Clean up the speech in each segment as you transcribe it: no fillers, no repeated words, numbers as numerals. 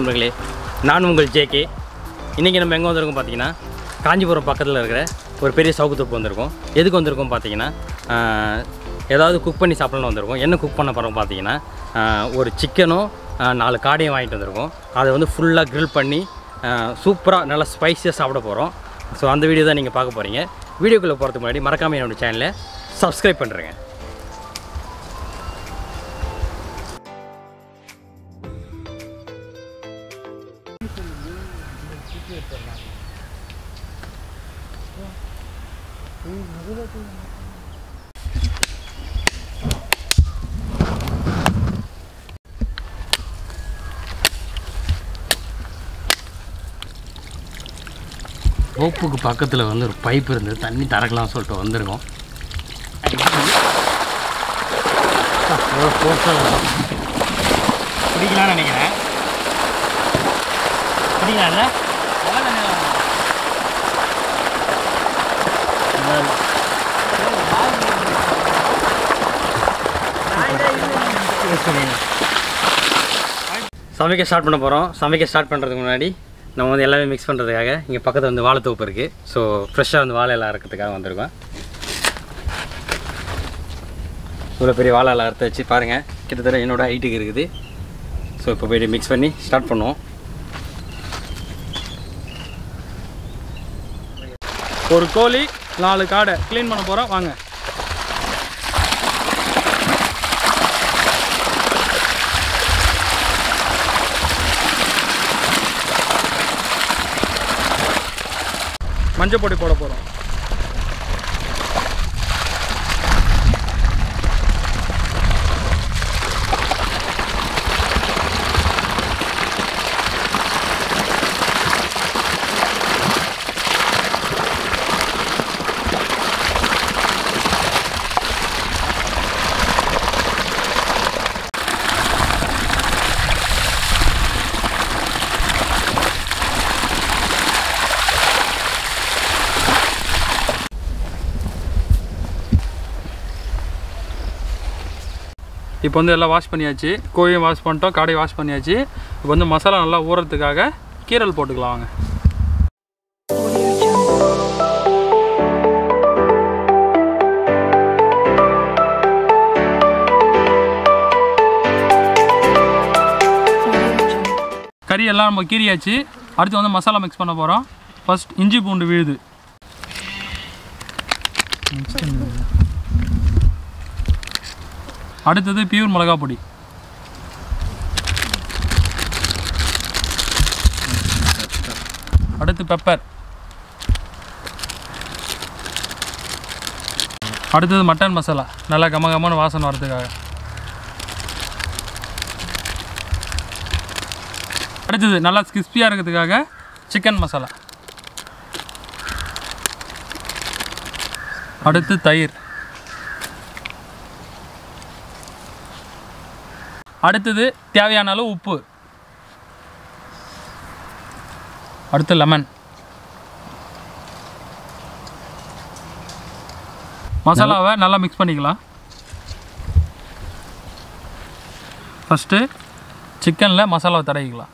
நண்பர்களே, நான் உங்கள் ஜேகே. இன்றைக்கி நம்ம எங்கே வந்திருக்கோம் பார்த்தீங்கன்னா, காஞ்சிபுரம் பக்கத்தில் இருக்கிற ஒரு பெரிய சவுக்கு தோப்பு வந்திருக்கோம். எதுக்கு வந்திருக்கோம் பார்த்தீங்கன்னா, ஏதாவது குக் பண்ணி சாப்பிடணும்னு வந்திருக்கோம். என்ன குக் பண்ண போகிறோம் பார்த்தீங்கன்னா, ஒரு சிக்கனும் 4 காடையும் வாங்கிட்டு வந்திருக்கோம். அதை வந்து ஃபுல்லாக க்ரில் பண்ணி சூப்பராக நல்லா ஸ்பைஸியாக சாப்பிட போகிறோம். ஸோ அந்த வீடியோ தான் நீங்கள் பார்க்க போகிறீங்க. வீடியோக்குள்ளே போகிறதுக்கு முன்னாடி மறக்காமல் என்னோடய சேனலை சப்ஸ்கிரைப் பண்ணுறேங்க. ரோப்புக்கு பக்கத்தில் வந்து ஒரு பைப் இருந்தது, தண்ணி திறக்கலாம்னு சொல்லிட்டு வந்திருக்கோம். பிடிக்கலான்னு நினைக்கிறேன். பிடிக்கலாம்ல? சமைக்க ஸ்டார்ட் பண்ண போகிறோம். சமைக்க ஸ்டார்ட் பண்ணுறதுக்கு முன்னாடி நம்ம வந்து எல்லாமே மிக்ஸ் பண்ணுறதுக்காக இங்கே பக்கத்தில் வந்து வாழைத்தோப்பு இருக்குது. ஸோ ஃப்ரெஷ்ஷாக வந்து வாழை எல்லாம் அறுக்கிறதுக்காக வந்திருக்கோம். இவ்வளோ பெரிய வாழை எல்லாம் அறுத்து வச்சு பாருங்கள், கிட்டத்தட்ட என்னோடய ஹைட்டுக்கு இருக்குது. ஸோ இப்போ போய்ட்டு மிக்ஸ் பண்ணி ஸ்டார்ட் பண்ணுவோம். ஒரு கோழி 4 காடை க்ளீன் பண்ண போகிறோம். வாங்க. மஞ்சள் பொடி போட போகிறோம். இப்போ வந்து எல்லாம் வாஷ் பண்ணியாச்சு. கோழியும் வாஷ் பண்ணிட்டோம், காடையும் வாஷ் பண்ணியாச்சு. இப்போ வந்து மசாலா நல்லா ஊறதுக்காக கீரல் போட்டுக்கலாம். வாங்க. கறி எல்லாம் நம்ம கீரியாச்சு. அடுத்து வந்து மசாலா மிக்ஸ் பண்ண போகிறோம். ஃபர்ஸ்ட் இஞ்சி பூண்டு விழுது, அடுத்தது பியூர் மிளகா பொடி, அடுத்து பெப்பர், அடுத்தது மட்டன் மசாலா நல்லா கமகமான வாசனை வரதுக்காக, அடுத்தது நல்லா கிறிஸ்பியாக இருக்கிறதுக்காக சிக்கன் மசாலா, அடுத்து தயிர், அடுத்தது தேவையான அளவு உப்பு, அடுத்து லெமன். மசாலாவை நல்லா மிக்ஸ் பண்ணிக்கலாம். ஃபஸ்ட்டு சிக்கனில் மசாலாவை தடவிக்கலாம்.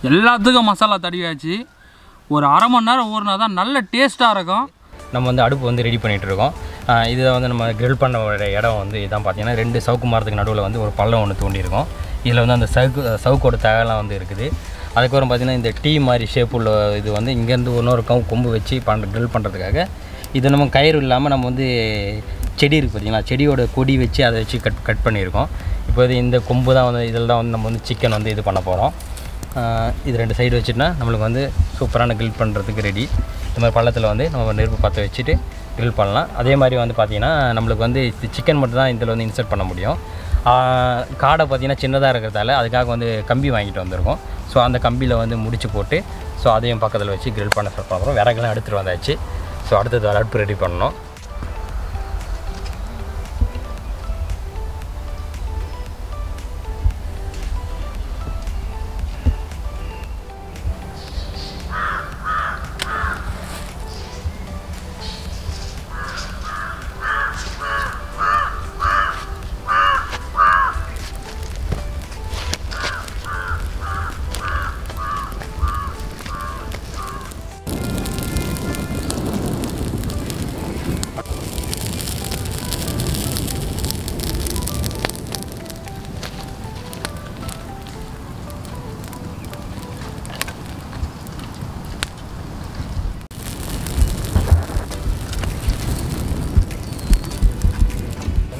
எல்லாத்துக்கும் மசாலா தடவியாச்சு. ஒரு அரை மணி நேரம் ஊறினா தான் நல்ல டேஸ்ட்டாக இருக்கும். நம்ம வந்து அடுப்பு வந்து ரெடி பண்ணிகிட்டு இருக்கோம். இதை வந்து நம்ம க்ரில் பண்ண இடம் வந்து இதான் பார்த்தீங்கன்னா 2 சவுக்கு மரத்துக்கு நடுவில் வந்து ஒரு பள்ளம் ஒன்று தோண்டியிருக்கோம். இதில் வந்து அந்த சவுக்கோட தேவைலாம் வந்து இருக்குது. அதுக்கப்புறம் பார்த்திங்கன்னா இந்த டீ மாதிரி ஷேப் உள்ள இது வந்து இங்கேருந்து இன்னொரு கொம்பு வச்சு க்ரில் பண்ணுறதுக்காக இது நம்ம கயிறு இல்லாமல் நம்ம வந்து செடி இருக்குது பார்த்தீங்களா, செடியோட கொடி வச்சு அதை வச்சு கட் பண்ணியிருக்கோம். இப்போ இந்த கொம்பு தான் வந்து இதில் தான் வந்து நம்ம வந்து சிக்கன் வந்து இது பண்ண போகிறோம். இது 2 சைடு வச்சுட்டா நம்மளுக்கு வந்து சூப்பரான கிரில் பண்ணுறதுக்கு ரெடி. இந்த மாதிரி பள்ளத்தில் வந்து நம்ம நெருப்பு பற்ற வச்சுட்டு க்ரில் பண்ணலாம். அதே மாதிரி வந்து பார்த்திங்கன்னா நம்மளுக்கு வந்து சிக்கன் மட்டும் தான் இதில் வந்து இன்சர்ட் பண்ண முடியும். காடை பார்த்திங்கன்னா சின்னதாக இருக்கிறதால அதுக்காக வந்து கம்பி வாங்கிட்டு வந்திருக்கோம். ஸோ அந்த கம்பியில் வந்து முடிச்சு போட்டு ஸோ அதையும் பக்கத்தில் வச்சு க்ரில் பண்ண ஸ்டார்ட் பண்ணுறோம். விறகுலாம் எடுத்துகிட்டு வந்தாச்சு. ஸோ அடுத்தது அடுப்பு ரெடி பண்ணணும்.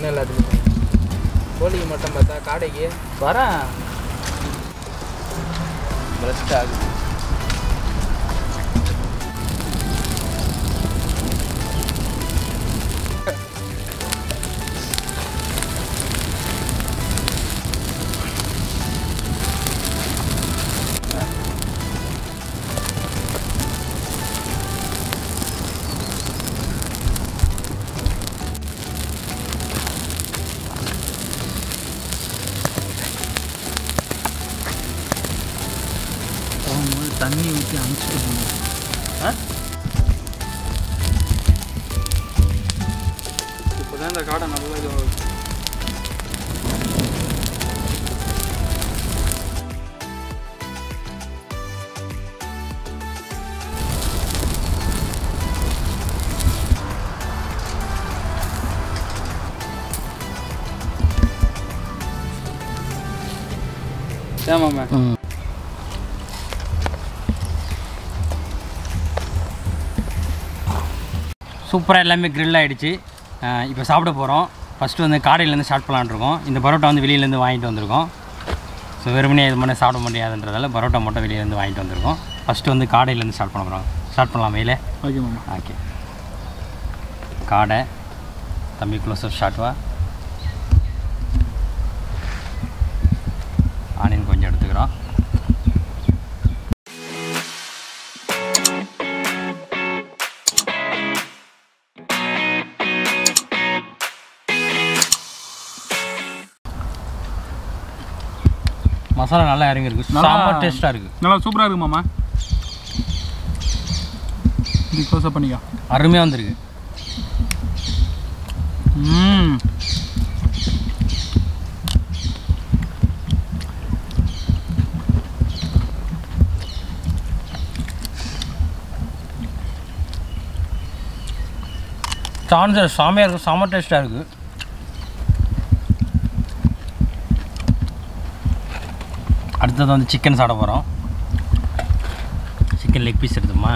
எல்லாத்துக்கும் கோழிக்கு மட்டும் பார்த்தா காடைக்கு வரேன் பிரஸ்ட் ஆகுது. தண்ணி ஊற்றி அனுப்பிச்சிட்டு போகணும். இப்போ தான் இந்த காடை நல்லா இதுவாகுது. ஏமாம்மா சூப்பராக எல்லாமே க்ரில் ஆகிடுச்சு. இப்போ சாப்பிட போகிறோம். ஃபஸ்ட்டு வந்து காடையிலேருந்து ஸ்டார்ட் பண்ணலான்ட்ருக்கோம். இந்த பரோட்டா வந்து வெளியிலேருந்து வாங்கிட்டு வந்திருக்கோம். ஸோ வெறுமனே இது மாதிரி சாப்பிட முடியாதுன்றதால பரோட்டா மட்டும் வெளியிலேருந்து வாங்கிட்டு வந்திருக்கோம். ஃபஸ்ட்டு வந்து காடையிலேருந்து ஸ்டார்ட் பண்ண போகிறோம். ஸ்டார்ட் பண்ணலாம் மேலே. ஓகே மாமா. ஓகே, காடை தம்பி க்ளோஸர் ஷார்ட்வா ஆனியன் கொஞ்சம் எடுத்துக்கிறோம். மசாலா நல்லா இறங்கிருக்கு. செம்ம டேஸ்ட்டாக இருக்குது. நல்லா சூப்பராக இருக்குது மாமா. இது க்ளோஸ்அப் பண்ணிக்கோ. அருமையாக வந்திருக்கு. சான்ஸ் செம்மையாக இருக்குது. செம்ம டேஸ்ட்டாக இருக்குது. அடுத்தது வந்து சிக்கன் சாப்பிட போகிறோம். சிக்கன் லெக் பீஸ் எடுத்துமா?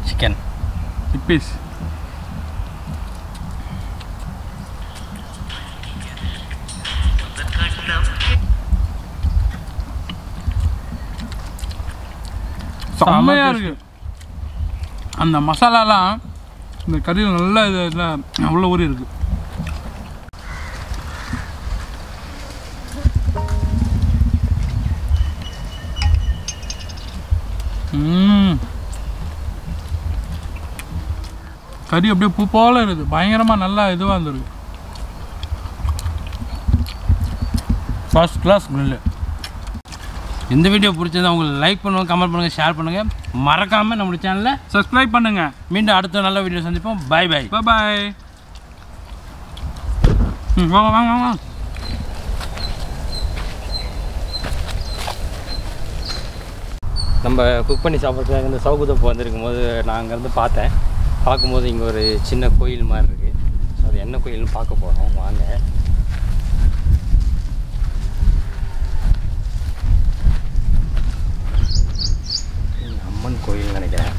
சிக்கன் லெக் பீஸ் செம்மையாக இருக்குது. அந்த மசாலாலாம் இந்த கறியில் நல்லா இதில் அவ்வளோ ஊறி இருக்குது. கறி அப்படியே பூ போல இருக்குது. பயங்கரமாக நல்லா இதுவாக இருந்திருக்கு. First class grill. இந்த வீடியோ பிடிச்சது உங்களுக்கு லைக் பண்ணுங்கள், கமெண்ட் பண்ணுங்கள், ஷேர் பண்ணுங்கள். மறக்காமல் நம்மளுடைய சேனலை சப்ஸ்கிரைப் பண்ணுங்கள். மீண்டும் அடுத்த நல்ல வீடியோ சந்திப்போம். பாய் பாய். பாய். வாங்க வாங்க வாங்க. நம்ம குக் பண்ணி சாப்பிட்றதுக்காக இந்த சவுகுதப்பு வந்திருக்கும் போது நான் அங்கேருந்து பார்க்கும்போது இங்கே ஒரு சின்ன கோயில் மாதிரி இருக்குது. ஸோ அது என்ன கோயில்னு பார்க்க போகிறோம். வாங்க. அம்மன் கோயில் நினைக்கிறேன்.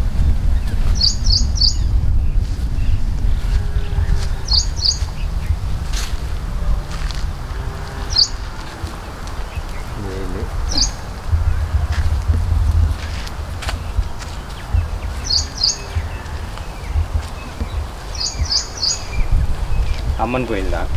அம்மன் கோயில் தான்.